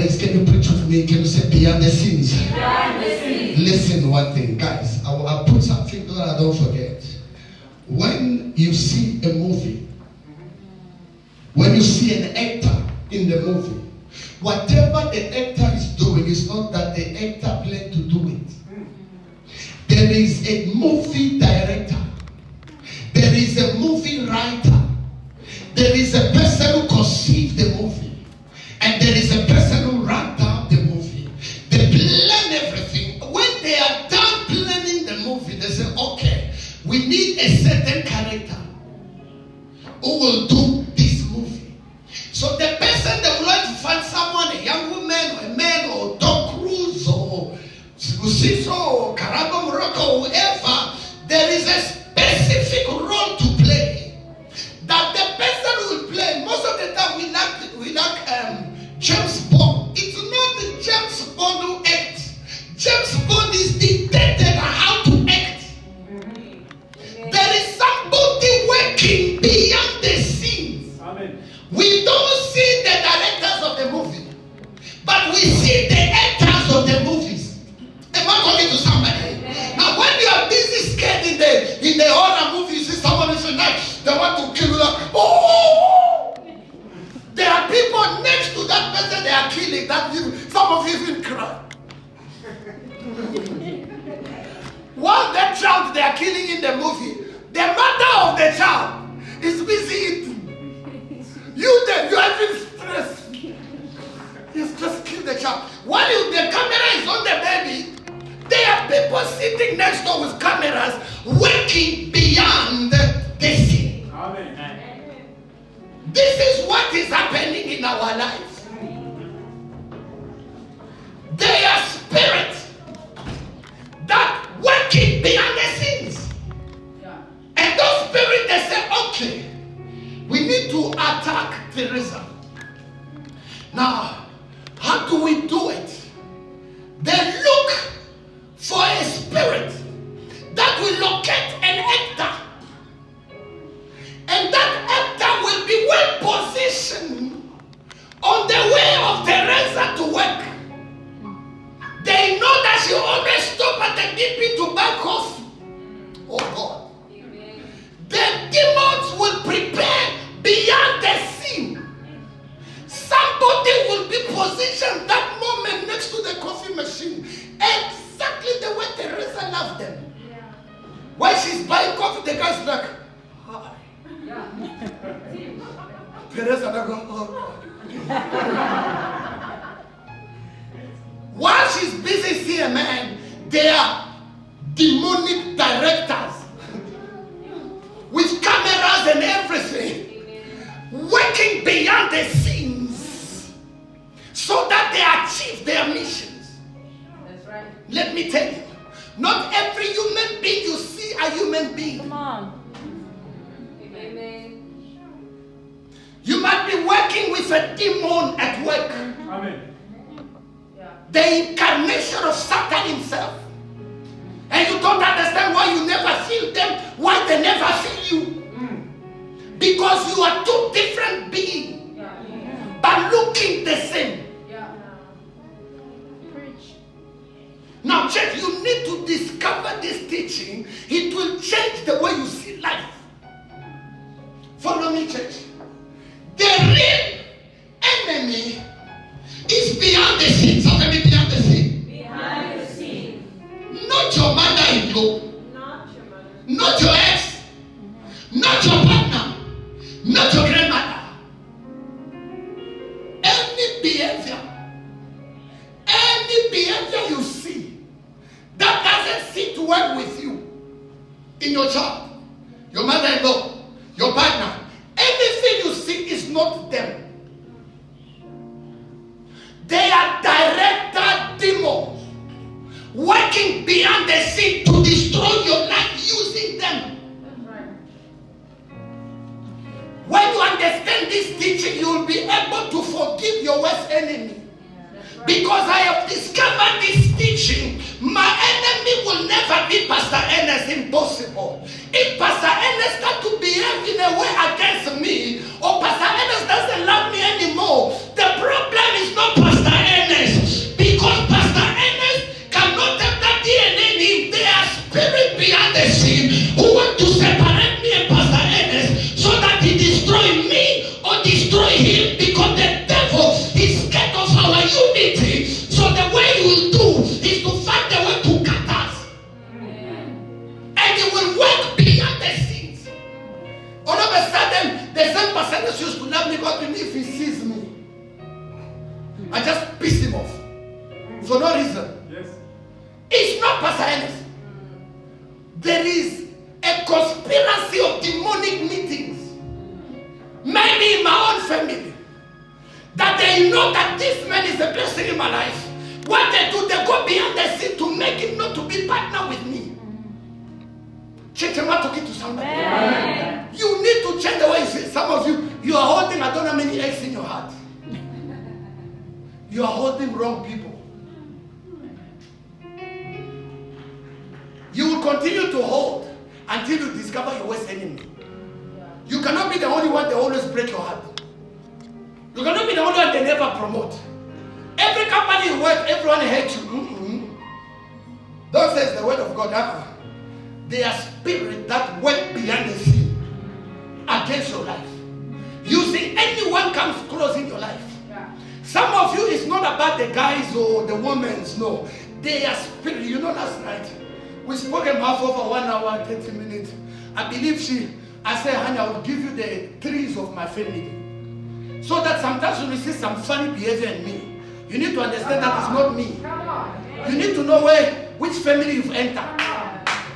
colleagues, can you preach with me? Can you say behind the scenes? Behind the scenes. Listen one thing, guys. I'll put something that I don't forget. When you see a movie, when you see an actor in the movie, whatever the actor is doing is not that the actor planned to do it. There is a movie director. There is a movie writer. There is a person who conceived the movie. And there is a person who wrote down the movie. They plan everything. When they are done planning the movie, they say, okay, we need a certain character who will do this movie. So the person, they would like to find someone, a young woman, or a man, or Tom Cruise, or Siso, or Karabo Morocco, whoever. There is a specific role to play that the person will play. Most of the time we like James Bond. It's not the James Bond who acts. James Bond is dictated on how to act. There is somebody working behind the scenes. Amen. We don't see the directors of the movie, but we see the actors of the movies. Am I talking to somebody? Now, when you are busy scared in the horror movie, you see someone is next, they want to kill you. Oh! There are people next to that person they are killing. That some of you even cry. While that child they are killing in the movie, the mother of the child is busy eating. You are even stressed. You just kill the child. While the camera is on the baby, there are people sitting next door with cameras working beyond the scene. Amen. This is what is happening in our lives. They are spirits that working behind the scenes. Yeah. And those spirits, they say, okay, we need to attack Teresa. Now, how do we do it? They look for a spirit that will locate an actor. And that actor will be well positioned on the way of Teresa to work. They know that she always stop at the DP to buy coffee. Oh God. Amen. The demons will prepare beyond the scene. Somebody will be positioned that moment next to the coffee machine. Exactly the way Teresa loved them. Yeah. While she's buying coffee, the guy's like, hi. Yeah. Teresa, they go, oh God. While she's busy seeing a man, they are demonic directors with cameras and everything, working beyond the scenes so that they achieve their missions. That's right. Let me tell you, not every human being you see a human being. Come on. Amen. You might be working with a demon at work, Amen. Yeah. the incarnation of Satan himself. And you don't understand why you never feel them, why they never feel you. Because you are two different beings, Yeah. but looking the same. Yeah. Preach. Now, church, you need to discover this teaching. It will change the way you see life. Follow me, church. The real enemy is beyond the scene. Somebody beyond the scene. Behind the scene. Not your mother-in-law, Not your mother. not your ex, not your partner, not your grandmother. Any behavior you see that doesn't sit well with you in your child, your mother-in-law, your partner, anything you see is not them. They are directed demons working behind the scene to destroy your life using them. That's right. When you understand this teaching, you will be able to forgive your worst enemy. That's right. Because I have discovered this teaching, my enemy will never be Pastor Ernest. Impossible. If Pastor Ernest start to behave in a way against me, or Pastor Ernest doesn't love me anymore, the problem is not Pastor Ernest. for no reason. Yes. It's not Pastor Ernest. There is a conspiracy of demonic meetings, maybe in my own family, that they know that this man is the best thing in my life. What they do, they go behind the scene to make him not to be partner with me. Church, am I talking to somebody? Amen. You need to change the way you see. Some of you, you are holding, I don't know how many eggs in your heart. You are holding wrong people. You will continue to hold until you discover your worst enemy. You cannot be the only one that always break your heart. You cannot be the only one they never promote. Every company you work, everyone hates you. Don't say it's the word of God. They are spirits that work behind the scene against your life. You see, anyone comes close in your life. Some of you, it's not about the guys or the women. No, they are spirits. You know, last night we spoke about for 1 hour and 30 minutes. I believe I said, honey, I will give you the trees of my family. So that sometimes when you see some funny behavior in me, you need to understand that it's not me. You need to know which family you've entered.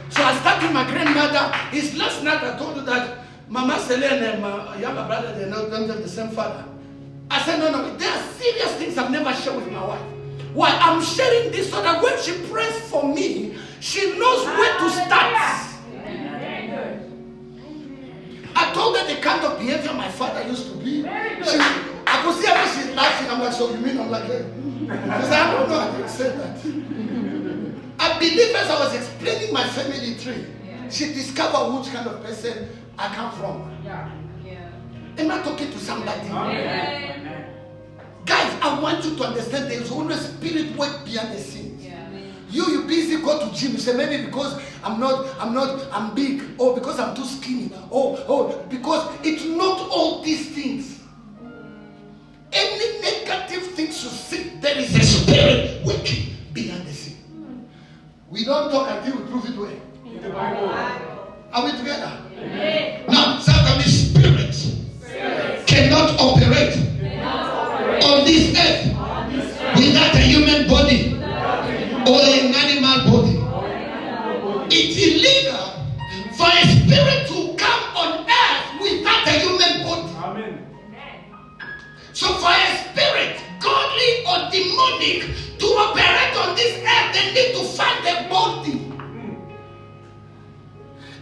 So I started with my grandmother. It's last night I told you that Mama Selene and my younger brother, they don't have the same father. I said, no, there are serious things I've never shared with my wife. Why? I'm sharing this so that when she prays for me, she knows where to start. I told her the kind of behavior my father used to be. I could see her, she's laughing. I'm like, so you mean? I'm like, hey. She said, I don't know how to say that. I believe as I was explaining my family tree, she discovered which kind of person I come from. Am I talking to somebody? Guys, I want you to understand there's always spirit work behind the scenes. You busy go to gym. You say maybe because I'm big, or because I'm too skinny, or because it's not all these things. Any negative things you see, there is a spirit working behind the scene. We don't talk until we prove it way. In the Bible. Are we together? Amen. Now, Satan's spirits cannot operate on this earth without a human body or an animal body. It's illegal for a spirit to come on earth without a human body. Amen. So for a spirit, godly or demonic, to operate on this earth, they need to find a body.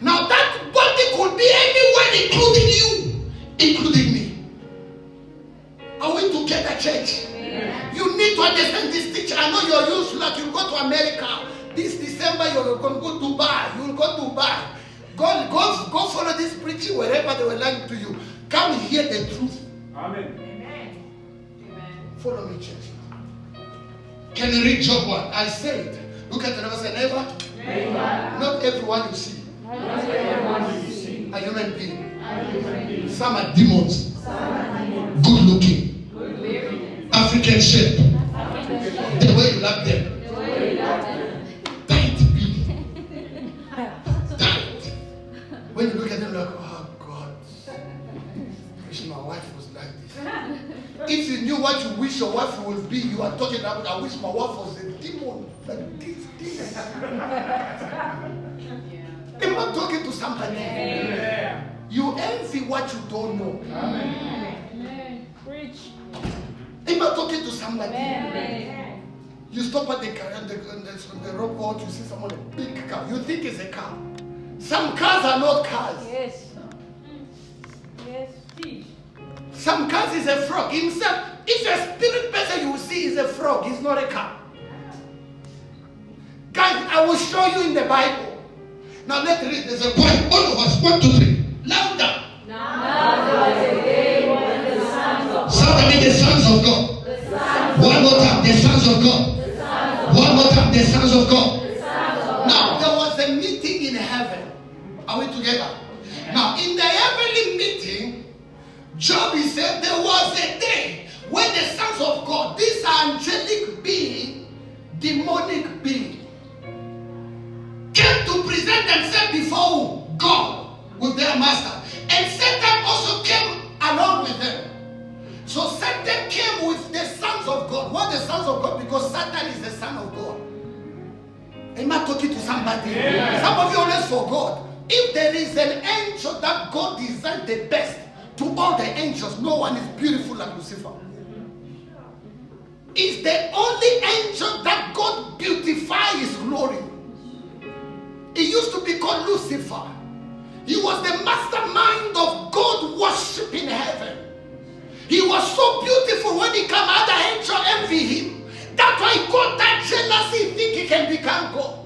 Now that body could be anyone, including you, including me. Are we together, church? You need to understand this teaching. I know you're used to that. You'll go to America. This December, you're going to go to Dubai. You'll go to Dubai. Go follow this preaching wherever they were lying to you. Come hear the truth. Amen. Follow me, church. Can you read Job 1? I said, look at the number, say never. Not everyone you see a human being. Some are demons. Good looking. African shape. The way you love them. Tight build. Tight. When you look at them like, oh God, I wish my wife was like this. If you knew what you wish your wife would be, you are talking about, I wish my wife was a demon. Like this. I'm not talking to somebody. Yeah. You envy what you don't know. Amen. Preach. I'm not talking to somebody. Amen. You stop at the roadblock, you see someone a big car. You think it's a car. Some cars are not cars. Yes. Yes. Teach. Some cars is a frog. Himself, if a spirit person you will see is a frog, it's not a car. Guys, I will show you in the Bible. Now let's read. There's a point. All of us. 1, 2, 3. Louder. Suddenly the sons of God. One more time. The sons of God. One more time. The sons of God. Now there was a meeting in heaven. Are we together? Now in the heavenly meeting, Job, he said there was a day when the sons of God, these are angelic being, demonic being, came to present themselves before God with their master. And Satan also came along with them. So Satan came with the sons of God. What the sons of God? because Satan is the son of God. Am I talking to somebody? Some of you always forgot. If there is an angel that God designed the best to all the angels, no one is beautiful like Lucifer. Is the only angel that God beautified his glory. He used to be called Lucifer. He was the mastermind of God worship in heaven. He was so beautiful when he came, other angel envy him. That's why he got that jealousy, think he can become God.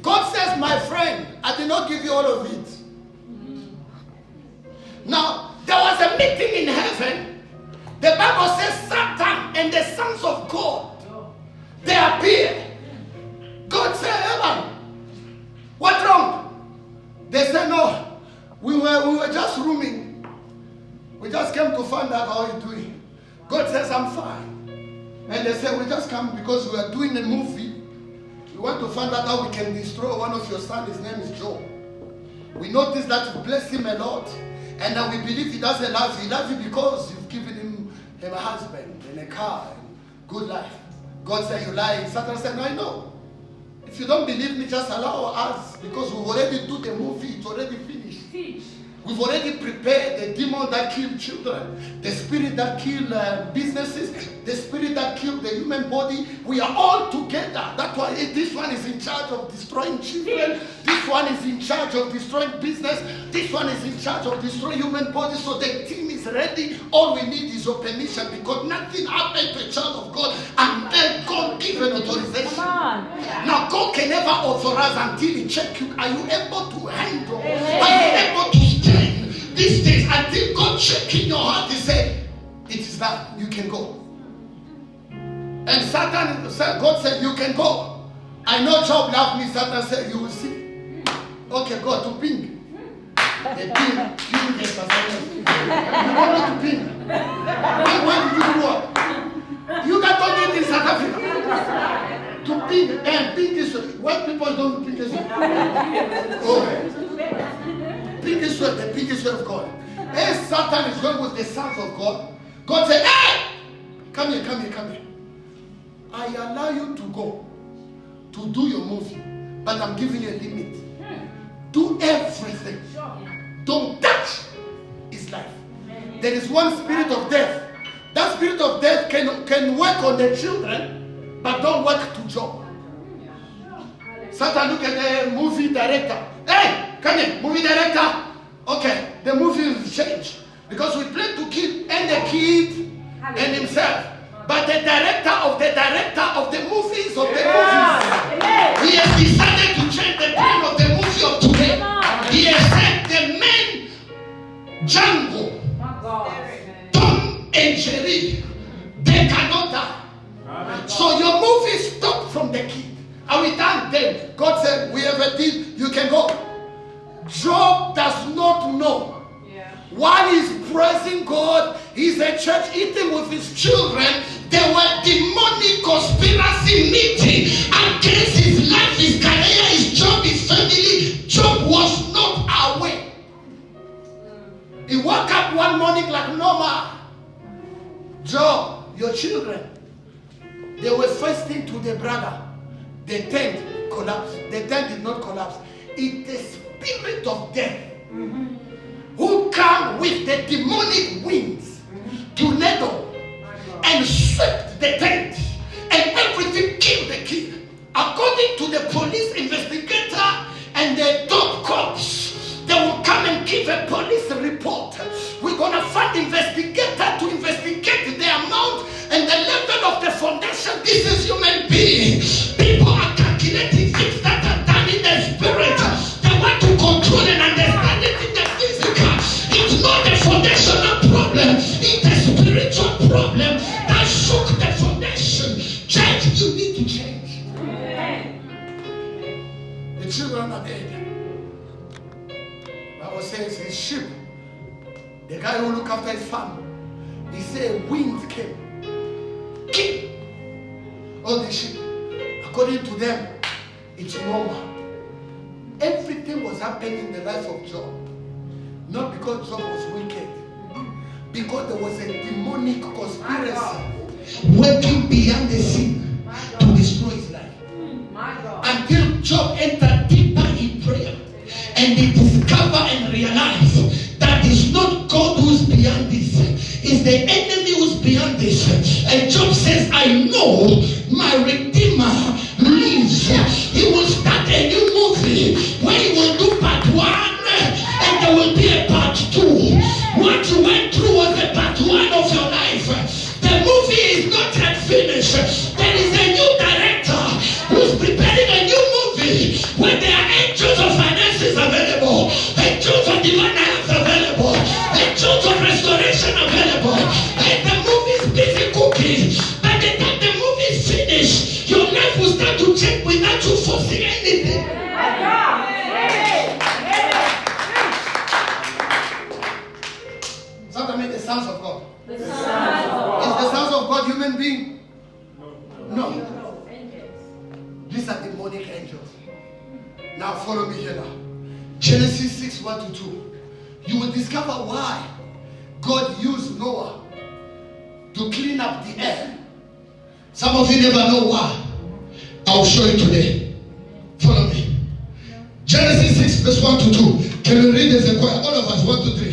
God says, my friend, I did not give you all of it. Now, there was a meeting in heaven. The Bible says Satan and the sons of God, they appeared. God said, Evan, what's wrong? They said, no, we were just rooming. We just came to find out how you're doing. God says, I'm fine. And they said, we just come because we are doing a movie. We want to find out how we can destroy one of your sons. His name is Joe. We noticed that you bless him a lot. And that we believe he doesn't love you. He loves you because you've given him a husband and a car and good life. God said, you lie. Satan said, no, I know. If you don't believe me, just allow us. Because we've already do the movie. It's already finished. Teach. We've already prepared the demon that killed children, the spirit that killed businesses, the spirit that killed the human body. We are all together. That's why this one is in charge of destroying children. This one is in charge of destroying business. This one is in charge of destroying human bodies. So the team is ready. All we need is your permission, because nothing happened to a child of God until God gives an authorization. Come on. Now God can never authorize until he check you. Are you able to handle? Are you able to stand these things until God check in your heart? He said, it is done. You can go. And Satan said, God said, you can go. I know Job loved me. Satan said, you will see. Okay, go to ping. The ping is you want me to ping. When did you grow up? You got done it in South Africa. To ping, and ping is what people don't ping is oh, ping is the biggest way of God. Hey, Satan is going with the sons of God. God said, hey, come here, come here, come here. I allow you to go to do your movie, but I'm giving you a limit. Do everything. Don't touch his life. There is one spirit of death. That spirit of death can work on the children, but don't work to Job. Satan look at the movie director. Hey, come here, movie director. Okay, the movie will change. Because we plan to kill and the kid and himself. But the director of the movies he has decided to change the time of the movie of today. He has said the men Django, Tom and Jerry, they cannot die. So your movie stopped from the kid. And we thank them. God said, we have a deal, you can go. Job does not know. While he's praising God, he's at church eating with his children. There were demonic conspiracy meeting against his life, his career, his job, his family. Job was not aware. He woke up one morning like normal. Job, your children, they were fasting to their brother. The tent collapsed. The tent did not collapse. It's the spirit of death who come with the demonic winds, tornado, and swept the tent, and everything killed the kid. According to the police investigator and the top cops, they will come and give a police report. We're going to fund investigator to investigate the amount and the level of the foundation. This is human being. People are calculating things that are done in the spirit. They want to control and understand it in the physical. It's not the foundational problem. It's the spiritual problem that shook the foundation. Church, you need to change. The children are dead. Bible says his sheep, the guy who looked after his farm, he said wind came. Kill all the sheep. According to them, it's normal. Everything was happening in the life of Job. Not because Job was wicked. Because there was a demonic conspiracy working behind the scene. And Job says, I know my Redeemer lives. He will start a new movie where he will do part 1 and there will be a part 2. What you went through was the part 1 of your life. The movie is not yet finished. There is a new director who's preparing a new movie where there are angels of finances available, angels of divine health available, angels of restoration available. And the movie is busy cooking. By the time the movie is finished, your life will start to change without you forcing anything. Does that mean the sons of God? The Son of God. Is the sons of God human being? No. No. Angels. These are demonic angels. Now follow me here now. Genesis 6, 1 to 2. You will discover why God used Noah to clean up the earth. Some of you never know why. I'll show you today. Follow me. Genesis 6, verse 1 to 2. Can we read as a choir? All of us, 1 to 3.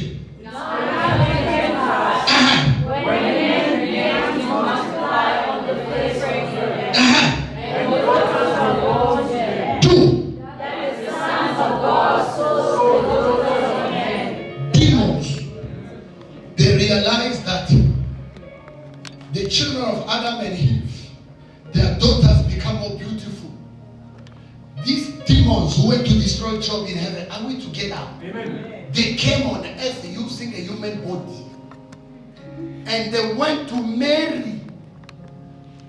Realize that the children of Adam and Eve, their daughters become more beautiful. These demons who went to destroy Job in heaven, are we together? Amen. They came on earth using a human body. And they went to marry.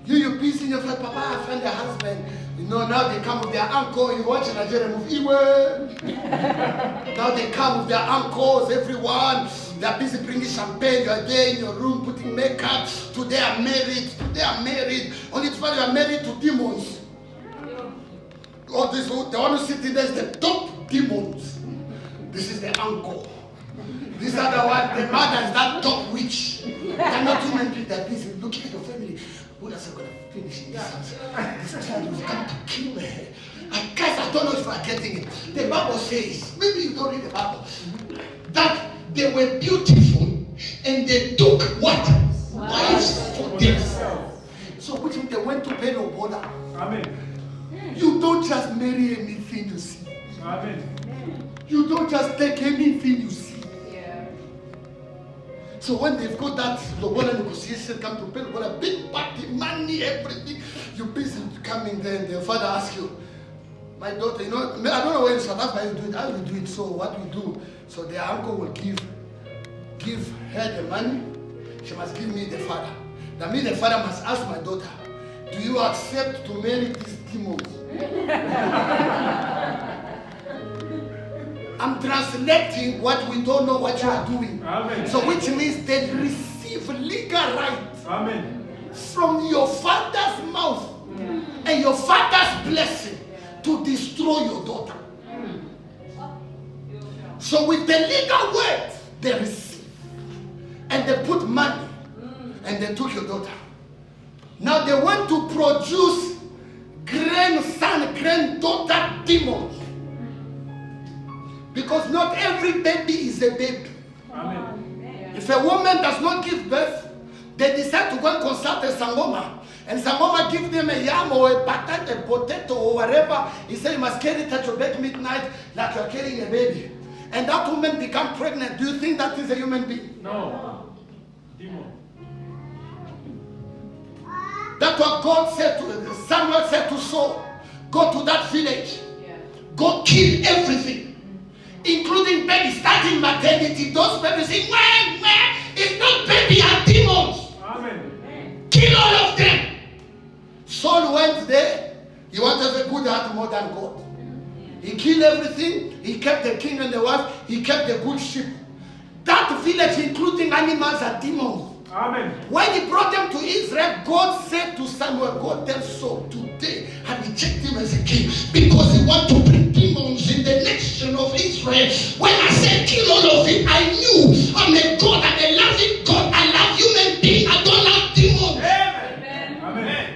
You busy in your friend, Papa, I found a husband. You know, now they come with their uncle. You watch a Nigerian movie. Now they come with their uncles, everyone. They are busy bringing champagne. You are there in your room putting makeup. Today I'm married. Today I'm married. Only to find you are married to demons. Oh, this, the one who sitting there is the top demons. This is the uncle. These are the one, the mother is that top witch. They are not human beings. They are busy looking at your family. What else are going to finish in this house? This child will come to kill her. And guys, I don't know if you are getting it. The Bible says, maybe you don't read the Bible, that they were beautiful and they took what? Wives for themselves. So which means they went to bed or border. Amen. You don't just marry anything you see. Amen. You don't just take anything you see. Yeah. So when they've got that Lobola negotiation come to pay Lobola, big party, money, everything, you busy coming there and the father asks you, my daughter, you know, I don't know where in South Africa you do it, how you do it, so what you do, so their uncle will give her the money, she must give me the father. That means the father must ask my daughter, do you accept to marry these demons? I'm translating what we don't know what you are doing. Amen. So which means they receive legal right Amen. from your father's mouth and your father's blessing to destroy your daughter. So with the legal word, they receive. And they put money and they took your daughter. Now they want to produce grandson, granddaughter demons. Because not every baby is a baby. Amen. If a woman does not give birth, they decide to go and consult a Sangoma. And Sangoma give them a yam or a potato or whatever. He said you must carry it at your bed midnight like you're carrying a baby. And that woman become pregnant. Do you think that is a human being? No. Demon. That's what God said to Samuel said to Saul. Go to that village. Go kill everything. Including babies, starting maternity. Those babies say, where? It's not baby and demons. Amen. Kill all of them. Saul went there. He wanted a good heart more than God. He killed everything. He kept the king and the wife. He kept the good sheep. That village, including animals, are demons. Amen. When he brought them to Israel, God said to Samuel, God tell Saul, today I reject him as a king because he want to bring demons in the nation of Israel. When I said kill all of it, I knew I'm a God, I'm a loving God. I love human beings. I don't love demons. Amen. Amen.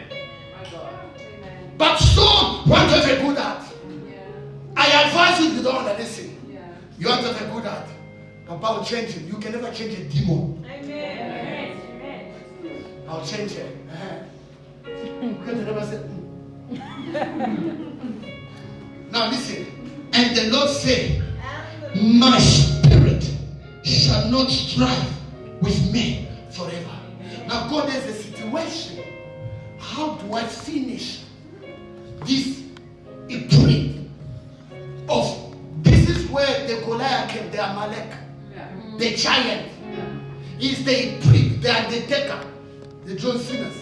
My God. Amen. But Saul wanted a good heart. Yeah. I advise you, if you don't want to listen. Yeah. You want to have a good heart. Papa will change him. You can never change a demon. Amen. Amen. I'll change her. Because the Lord said, now listen. And the Lord said, my spirit shall not strive with me forever. Now God has a situation. How do I finish this epic of, this is where the Goliath came, the Amalek, the giant. He's the epic, the undertaker, the John Cena's.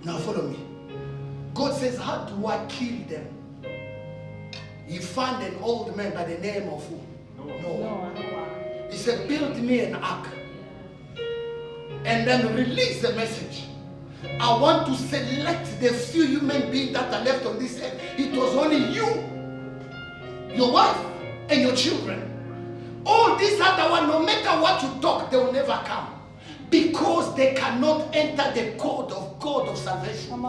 Now follow me. God says, how do I kill them? He found an old man by the name of who? Noah. He said, build me an ark. And then release the message. I want to select the few human beings that are left on this earth. It was only you, your wife, and your children. All these other ones, no matter what you talk, they will never come. Because they cannot enter the code of God of salvation.